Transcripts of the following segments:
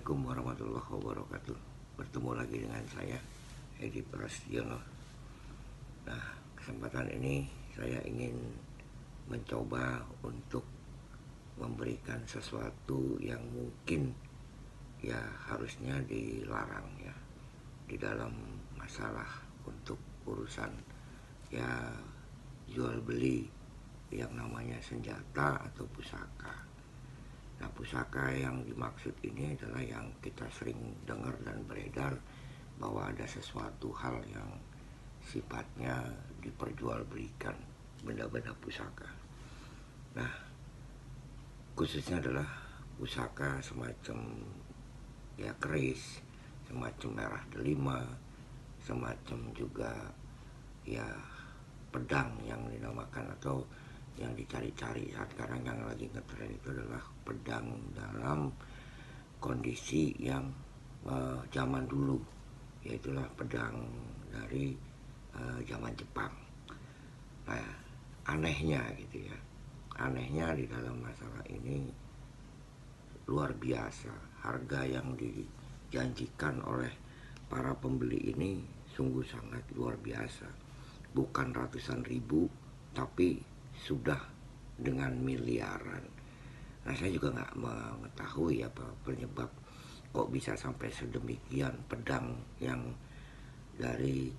Assalamualaikum warahmatullahi wabarakatuh. Bertemu lagi dengan saya, Edi Prastiono. Nah, kesempatan ini saya ingin mencoba untuk memberikan sesuatu yang mungkin ya harusnya dilarang ya di dalam masalah untuk urusan ya jual beli yang namanya senjata atau pusaka. Nah, pusaka yang dimaksud ini adalah yang kita sering dengar dan beredar bahwa ada sesuatu hal yang sifatnya diperjualbelikan, benda-benda pusaka. Nah, khususnya adalah pusaka semacam ya keris, semacam merah delima, semacam juga ya pedang yang dinamakan atau yang dicari-cari saat sekarang yang lagi ngetren itu adalah pedang dalam kondisi yang zaman dulu, yaitulah pedang dari zaman Jepang. Nah, anehnya gitu ya, anehnya di dalam masalah ini luar biasa, harga yang dijanjikan oleh para pembeli ini sungguh sangat luar biasa, bukan ratusan ribu tapi sudah dengan miliaran. Nah, saya juga nggak mengetahui apa penyebab kok bisa sampai sedemikian pedang yang dari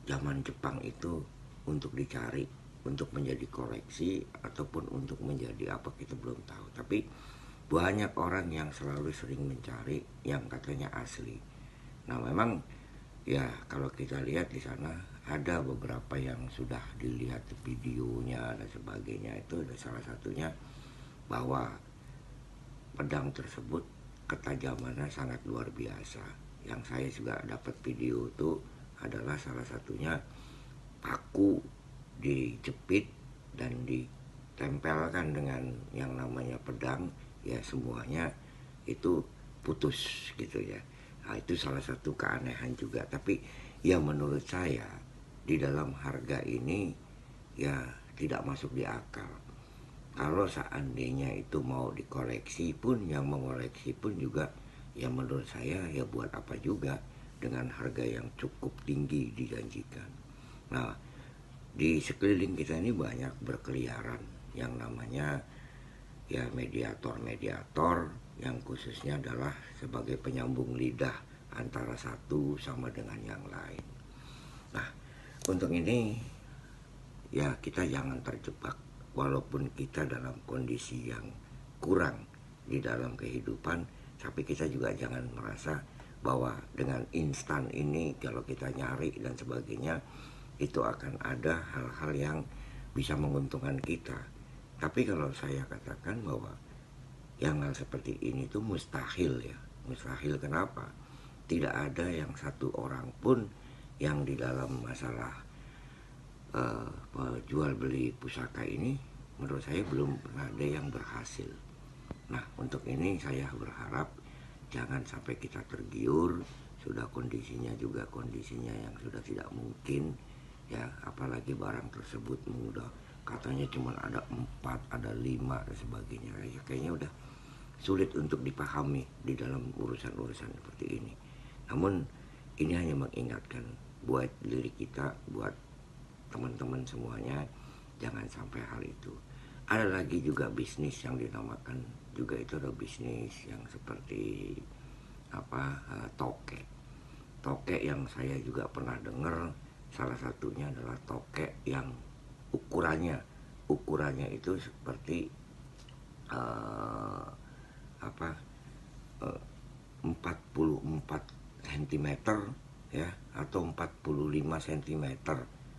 zaman Jepang itu untuk dicari, untuk menjadi koleksi ataupun untuk menjadi apa kita belum tahu. Tapi banyak orang yang selalu sering mencari yang katanya asli. Nah, memang ya kalau kita lihat di sana ada beberapa yang sudah dilihat videonya dan sebagainya, itu ada salah satunya bahwa pedang tersebut ketajamannya sangat luar biasa. Yang saya juga dapat video itu adalah salah satunya paku dijepit dan ditempelkan dengan yang namanya pedang, ya semuanya itu putus gitu ya. Nah, itu salah satu keanehan juga. Tapi ya menurut saya di dalam harga ini ya tidak masuk di akal. Kalau seandainya itu mau dikoleksi pun, yang mengoleksi pun juga ya menurut saya ya buat apa juga dengan harga yang cukup tinggi dijanjikan. Nah, di sekeliling kita ini banyak berkeliaran yang namanya ya mediator-mediator yang khususnya adalah sebagai penyambung lidah antara satu sama dengan yang lain. Nah, untuk ini ya kita jangan terjebak, walaupun kita dalam kondisi yang kurang di dalam kehidupan, tapi kita juga jangan merasa bahwa dengan instan ini kalau kita nyari dan sebagainya itu akan ada hal-hal yang bisa menguntungkan kita. Tapi kalau saya katakan bahwa yang hal seperti ini tuh mustahil ya. Mustahil kenapa? Tidak ada yang satu orang pun yang di dalam masalah jual beli pusaka ini menurut saya belum pernah ada yang berhasil. Nah, untuk ini saya berharap jangan sampai kita tergiur, sudah kondisinya juga kondisinya yang sudah tidak mungkin ya, apalagi barang tersebut mudah katanya cuma ada 4, ada 5 dan sebagainya. Ya, kayaknya udah sulit untuk dipahami di dalam urusan-urusan seperti ini. Namun ini hanya mengingatkan buat diri kita, buat teman-teman semuanya, jangan sampai hal itu. Ada lagi juga bisnis yang dinamakan juga itu ada bisnis yang seperti tokek. Tokek yang saya juga pernah dengar, salah satunya adalah tokek yang ukurannya itu seperti 44 cm ya atau 45 cm,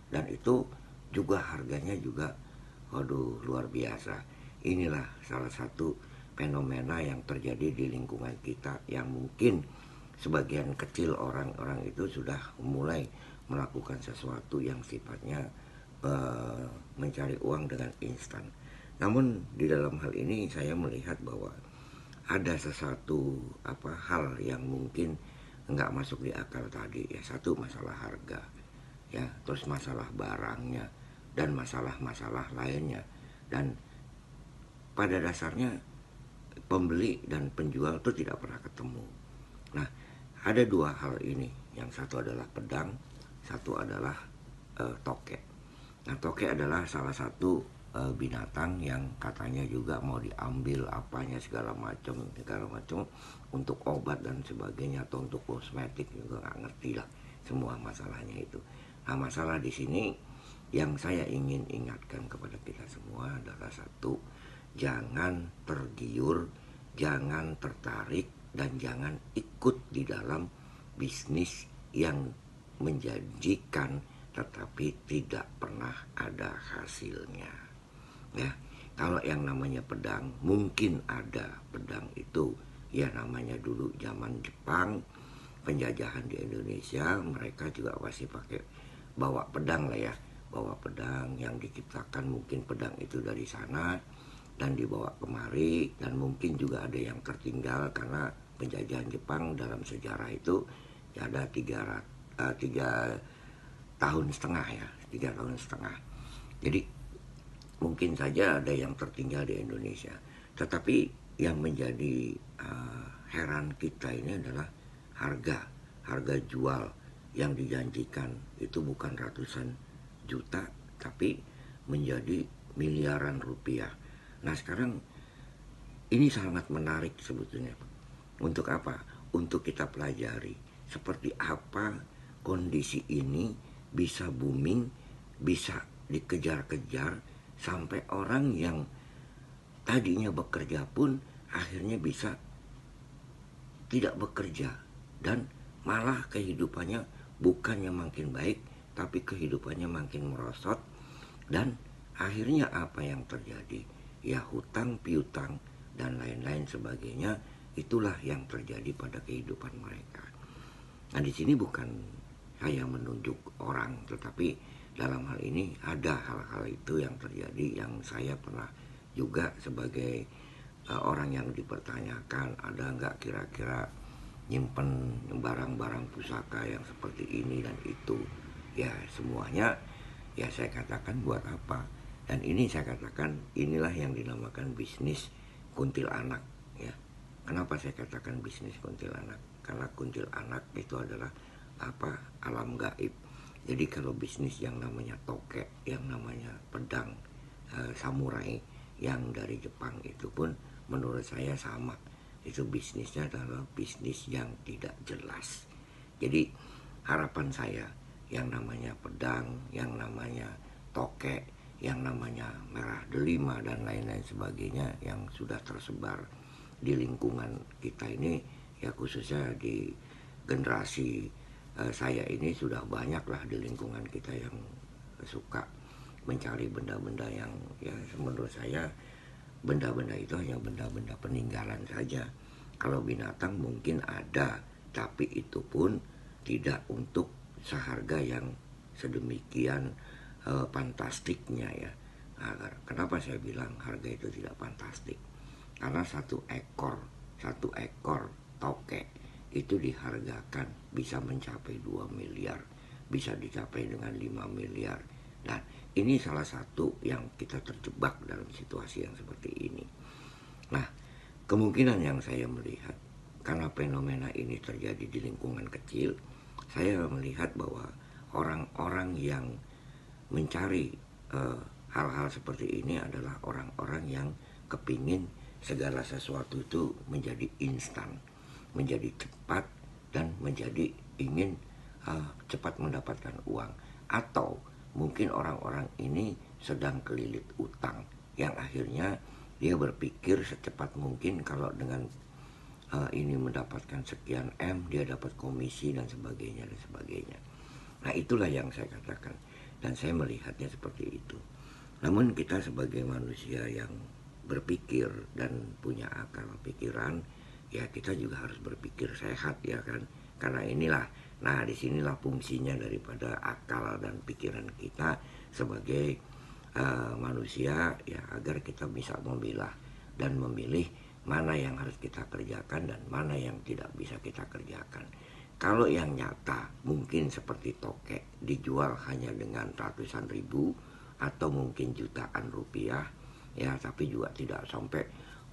dan itu juga harganya juga waduh luar biasa. Inilah salah satu fenomena yang terjadi di lingkungan kita yang mungkin sebagian kecil orang-orang itu sudah mulai melakukan sesuatu yang sifatnya mencari uang dengan instan. Namun di dalam hal ini saya melihat bahwa ada sesuatu hal yang mungkin nggak masuk di akal tadi ya. Satu, masalah harga ya, terus masalah barangnya dan masalah-masalah lainnya, dan pada dasarnya pembeli dan penjual itu tidak pernah ketemu. ada dua hal ini. Yang satu adalah pedang, satu adalah tokek. Nah, tokek adalah salah satu binatang yang katanya juga mau diambil apanya segala macam untuk obat dan sebagainya, atau untuk kosmetik, juga nggak ngerti lah semua masalahnya itu. Nah, masalah di sini yang saya ingin ingatkan kepada kita semua adalah satu, jangan tergiur, jangan tertarik, dan jangan ikut di dalam bisnis yang menjanjikan tetapi tidak pernah ada hasilnya. Ya, kalau yang namanya pedang, mungkin ada pedang itu ya namanya dulu zaman Jepang penjajahan di Indonesia, mereka juga pasti pakai bawa pedang lah ya, bawa pedang yang diciptakan, mungkin pedang itu dari sana dan dibawa kemari, dan mungkin juga ada yang tertinggal karena penjajahan Jepang dalam sejarah itu ya ada 3,5 tahun ya, 3 tahun setengah. Jadi mungkin saja ada yang tertinggal di Indonesia. Tetapi yang menjadi heran kita ini adalah harga jual yang dijanjikan itu bukan ratusan juta, tapi menjadi miliaran rupiah. Nah, sekarang ini sangat menarik sebetulnya. Untuk apa? Untuk kita pelajari seperti apa kondisi ini bisa booming, bisa dikejar-kejar, sampai orang yang tadinya bekerja pun akhirnya bisa tidak bekerja, dan malah kehidupannya bukannya makin baik, tapi kehidupannya makin merosot. Dan akhirnya apa yang terjadi? Ya hutang piutang dan lain-lain sebagainya. Itulah yang terjadi pada kehidupan mereka. Nah, di sini bukan saya menunjuk orang, tetapi dalam hal ini ada hal-hal itu yang terjadi, yang saya pernah juga sebagai orang yang dipertanyakan, ada nggak kira-kira nyimpen barang-barang pusaka yang seperti ini dan itu. Ya semuanya ya saya katakan buat apa. Dan ini saya katakan inilah yang dinamakan bisnis kuntilanak ya. Kenapa saya katakan bisnis kuntilanak? Karena kuntilanak itu adalah alam gaib. Jadi kalau bisnis yang namanya tokek, yang namanya pedang samurai yang dari Jepang itu pun menurut saya sama. Itu bisnisnya adalah bisnis yang tidak jelas. Jadi harapan saya yang namanya pedang, yang namanya tokek, yang namanya merah delima dan lain-lain sebagainya yang sudah tersebar di lingkungan kita ini, ya khususnya di generasi saya ini sudah banyak lah di lingkungan kita yang suka mencari benda-benda yang ya menurut saya benda-benda itu hanya benda-benda peninggalan saja. Kalau binatang mungkin ada, tapi itu pun tidak untuk seharga yang sedemikian fantastiknya ya. Nah, kenapa saya bilang harga itu tidak fantastik? Karena satu ekor tokek itu dihargakan bisa mencapai 2 miliar, bisa dicapai dengan 5 miliar. Nah, ini salah satu yang kita terjebak dalam situasi yang seperti ini. Nah, kemungkinan yang saya melihat karena fenomena ini terjadi di lingkungan kecil, saya melihat bahwa orang-orang yang mencari hal-hal seperti ini adalah orang-orang yang kepingin segala sesuatu itu menjadi instan, menjadi cepat, dan menjadi ingin cepat mendapatkan uang. Atau mungkin orang-orang ini sedang kelilit utang, yang akhirnya dia berpikir secepat mungkin kalau dengan ini mendapatkan sekian M, dia dapat komisi dan sebagainya dan sebagainya. Nah, itulah yang saya katakan, dan saya melihatnya seperti itu. Namun kita sebagai manusia yang berpikir dan punya akal pikiran, ya kita juga harus berpikir sehat ya kan. Karena inilah, nah disinilah fungsinya daripada akal dan pikiran kita sebagai manusia ya, agar kita bisa memilah dan memilih mana yang harus kita kerjakan dan mana yang tidak bisa kita kerjakan. Kalau yang nyata mungkin seperti tokek dijual hanya dengan ratusan ribu atau mungkin jutaan rupiah ya, tapi juga tidak sampai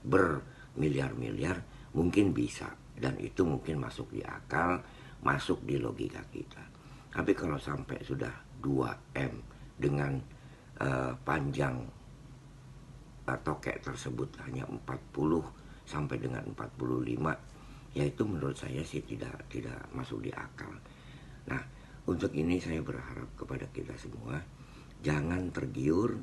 bermiliar-miliar. mungkin bisa, dan itu mungkin masuk di akal, masuk di logika kita. Tapi kalau sampai sudah 2M dengan panjang tokek tersebut hanya 40 sampai dengan 45, ya itu menurut saya sih tidak masuk di akal. Nah, untuk ini saya berharap kepada kita semua, jangan tergiur,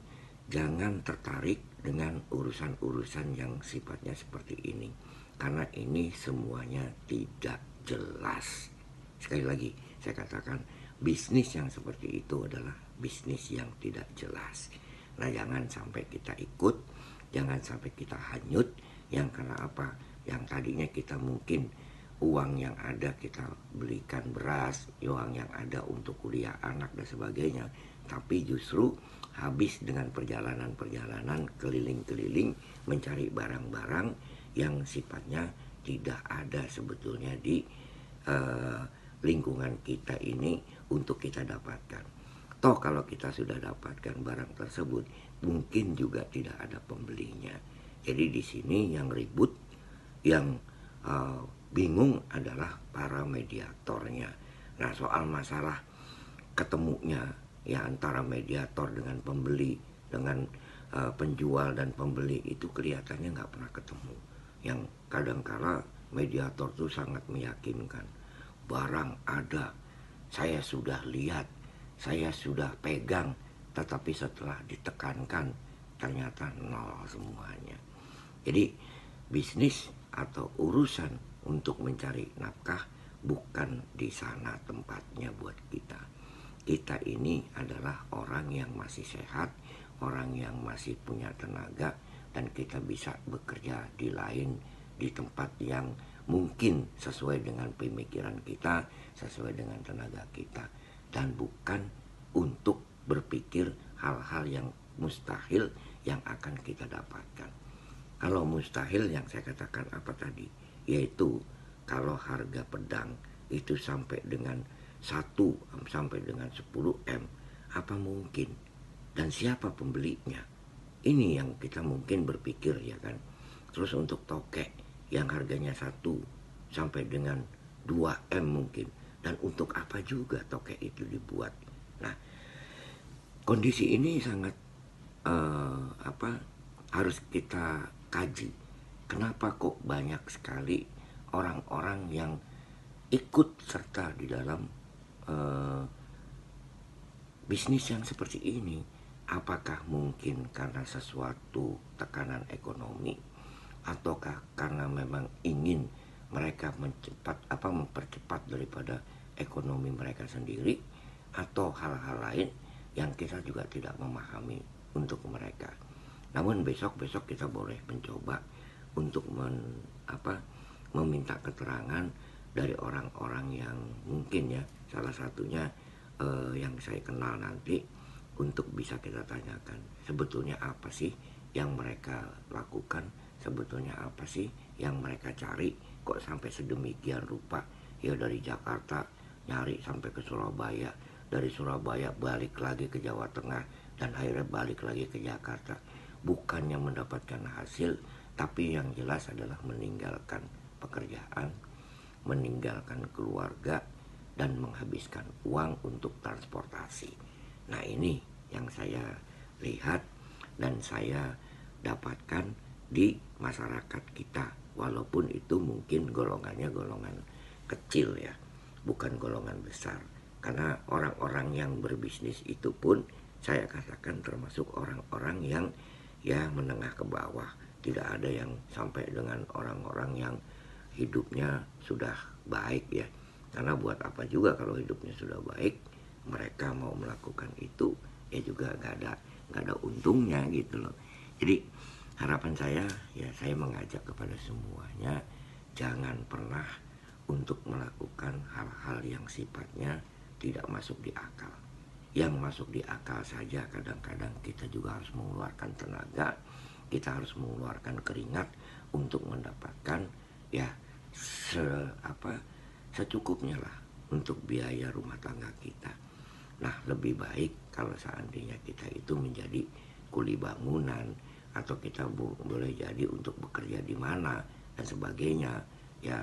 jangan tertarik dengan urusan-urusan yang sifatnya seperti ini, karena ini semuanya tidak jelas. Sekali lagi saya katakan, bisnis yang seperti itu adalah bisnis yang tidak jelas. Nah, jangan sampai kita ikut, jangan sampai kita hanyut. Yang karena apa? Yang tadinya kita mungkin uang yang ada kita belikan beras, uang yang ada untuk kuliah anak dan sebagainya, tapi justru habis dengan perjalanan-perjalanan keliling-keliling mencari barang-barang yang sifatnya tidak ada sebetulnya di lingkungan kita ini untuk kita dapatkan. Toh kalau kita sudah dapatkan barang tersebut, mungkin juga tidak ada pembelinya. Jadi di sini yang ribut, yang bingung adalah para mediatornya. Nah, soal masalah ketemunya ya antara mediator dengan pembeli, dengan penjual dan pembeli, itu kelihatannya nggak pernah ketemu. Yang kadangkala mediator itu sangat meyakinkan, barang ada, saya sudah lihat, saya sudah pegang, tetapi setelah ditekankan ternyata nol semuanya. Jadi bisnis atau urusan untuk mencari nafkah bukan di sana tempatnya buat kita. Kita ini adalah orang yang masih sehat, orang yang masih punya tenaga, dan kita bisa bekerja di lain, di tempat yang mungkin sesuai dengan pemikiran kita, sesuai dengan tenaga kita, dan bukan untuk berpikir hal-hal yang mustahil yang akan kita dapatkan. Kalau mustahil yang saya katakan apa tadi, yaitu kalau harga pedang itu sampai dengan 1 sampai dengan 10M, apa mungkin? Dan siapa pembelinya? Ini yang kita mungkin berpikir, ya kan. Terus untuk tokek yang harganya 1 sampai dengan 2M mungkin, dan untuk apa juga tokek itu dibuat. Nah, kondisi ini sangat harus kita kaji. Kenapa kok banyak sekali orang-orang yang ikut serta di dalam bisnis yang seperti ini? Apakah mungkin karena sesuatu tekanan ekonomi, ataukah karena memang ingin mereka mempercepat daripada ekonomi mereka sendiri, atau hal-hal lain yang kita juga tidak memahami untuk mereka. Namun besok kita boleh mencoba untuk meminta keterangan dari orang-orang yang mungkin ya, salah satunya yang saya kenal nanti, untuk bisa kita tanyakan sebetulnya apa sih yang mereka lakukan, sebetulnya apa sih yang mereka cari, kok sampai sedemikian rupa ya, dari Jakarta nyari sampai ke Surabaya, dari Surabaya balik lagi ke Jawa Tengah, dan akhirnya balik lagi ke Jakarta. Bukannya mendapatkan hasil, tapi yang jelas adalah meninggalkan pekerjaan, meninggalkan keluarga, dan menghabiskan uang untuk transportasi. Nah, ini yang saya lihat dan saya dapatkan di masyarakat kita, walaupun itu mungkin golongannya golongan kecil ya, bukan golongan besar. Karena orang-orang yang berbisnis itu pun saya katakan termasuk orang-orang yang ya menengah ke bawah. Tidak ada yang sampai dengan orang-orang yang hidupnya sudah baik ya. Karena buat apa juga kalau hidupnya sudah baik, mereka mau melakukan itu ya juga gak ada untungnya gitu loh. Jadi harapan saya ya, saya mengajak kepada semuanya, jangan pernah untuk melakukan hal-hal yang sifatnya tidak masuk di akal. Yang masuk di akal saja kadang-kadang kita juga harus mengeluarkan tenaga, kita harus mengeluarkan keringat untuk mendapatkan ya secukupnya lah untuk biaya rumah tangga kita. Nah, lebih baik kalau seandainya kita itu menjadi kuli bangunan, atau kita boleh jadi untuk bekerja di mana, dan sebagainya. Ya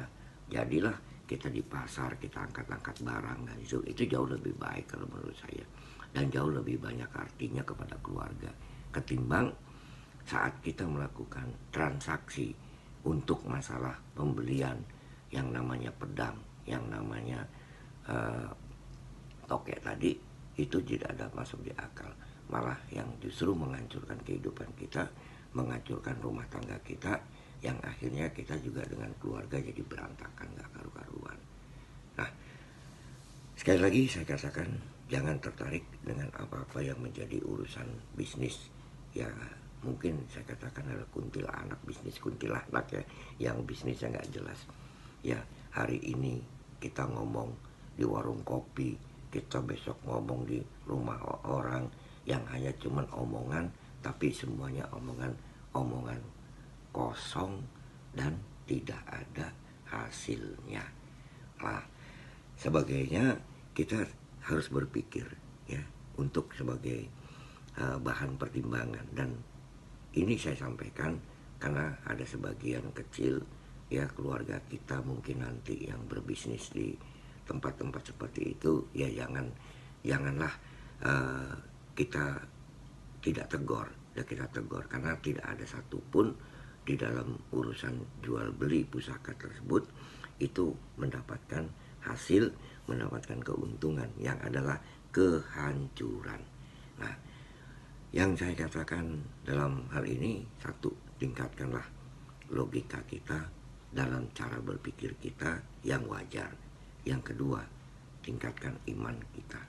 jadilah kita di pasar kita angkat-angkat barang, dan itu jauh lebih baik kalau menurut saya, dan jauh lebih banyak artinya kepada keluarga ketimbang saat kita melakukan transaksi untuk masalah pembelian yang namanya pedang, yang namanya tokek tadi, itu tidak ada masuk di akal, malah yang justru menghancurkan kehidupan kita, menghancurkan rumah tangga kita, yang akhirnya kita juga dengan keluarga jadi berantakan, gak karu-karuan. Nah, sekali lagi saya katakan, jangan tertarik dengan apa-apa yang menjadi urusan bisnis. Ya mungkin saya katakan adalah kuntilanak, bisnis kuntilanak ya, yang bisnisnya gak jelas. Ya hari ini kita ngomong di warung kopi, kita besok ngomong di rumah orang, yang hanya cuman omongan, tapi semuanya omongan kosong dan tidak ada hasilnya. Nah, sebagainya kita harus berpikir ya untuk sebagai bahan pertimbangan, dan ini saya sampaikan karena ada sebagian kecil ya keluarga kita mungkin nanti yang berbisnis di tempat-tempat seperti itu, ya janganlah kita tidak tegur, ya kita tegur, karena tidak ada satupun di dalam urusan jual beli pusaka tersebut itu mendapatkan hasil, mendapatkan keuntungan, yang adalah kehancuran. Nah, yang saya katakan dalam hal ini, satu, tingkatkanlah logika kita dalam cara berpikir kita yang wajar. Yang kedua, tingkatkan iman kita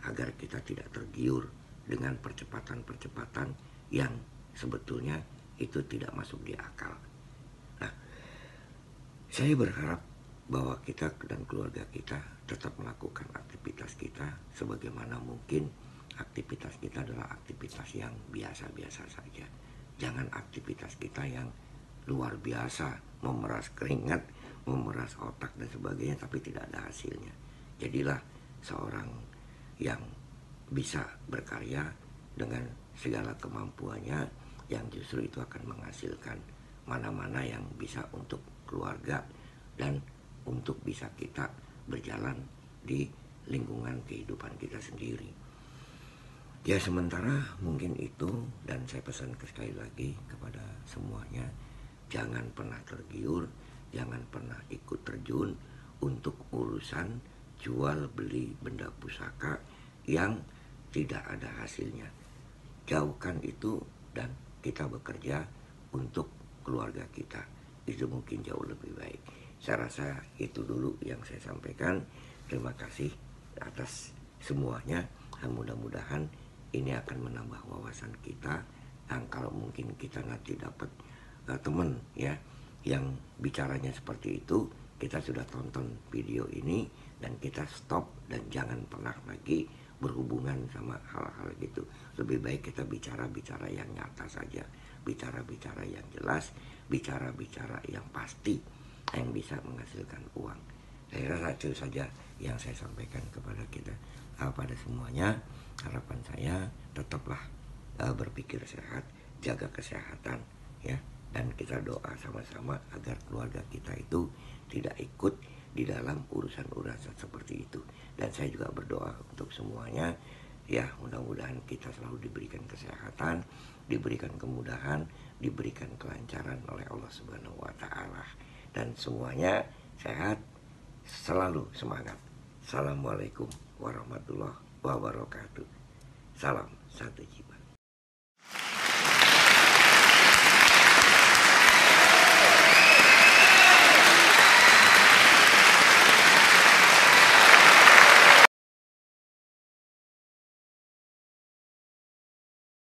agar kita tidak tergiur dengan percepatan-percepatan yang sebetulnya itu tidak masuk di akal. Nah, saya berharap bahwa kita dan keluarga kita tetap melakukan aktivitas kita sebagaimana mungkin. Aktivitas kita adalah aktivitas yang biasa-biasa saja. Jangan aktivitas kita yang luar biasa, memeras keringat, memeras otak dan sebagainya, tapi tidak ada hasilnya. Jadilah seorang yang bisa berkarya dengan segala kemampuannya, yang justru itu akan menghasilkan mana-mana yang bisa untuk keluarga dan untuk bisa kita berjalan di lingkungan kehidupan kita sendiri. Ya sementara mungkin itu, dan saya pesan sekali lagi kepada semuanya, jangan pernah tergiur, jangan pernah ikut terjun untuk urusan jual beli benda pusaka yang tidak ada hasilnya. Jauhkan itu dan kita bekerja untuk keluarga kita, itu mungkin jauh lebih baik. Saya rasa itu dulu yang saya sampaikan. Terima kasih atas semuanya, dan mudah-mudahan ini akan menambah wawasan kita. Dan kalau mungkin kita nanti dapat teman ya yang bicaranya seperti itu, kita sudah tonton video ini dan kita stop, dan jangan pernah lagi berhubungan sama hal-hal gitu. Lebih baik kita bicara-bicara yang nyata saja, bicara-bicara yang jelas, bicara-bicara yang pasti, yang bisa menghasilkan uang. Saya rasa itu saja yang saya sampaikan kepada kita, pada semuanya. Harapan saya tetaplah berpikir sehat, jaga kesehatan ya, dan kita doa sama-sama agar keluarga kita itu tidak ikut di dalam urusan-urusan seperti itu. Dan saya juga berdoa untuk semuanya ya, mudah-mudahan kita selalu diberikan kesehatan, diberikan kemudahan, diberikan kelancaran oleh Allah Subhanahu wa taala, dan semuanya sehat, selalu semangat. Assalamualaikum warahmatullahi wabarakatuh. Salam satu jiwa.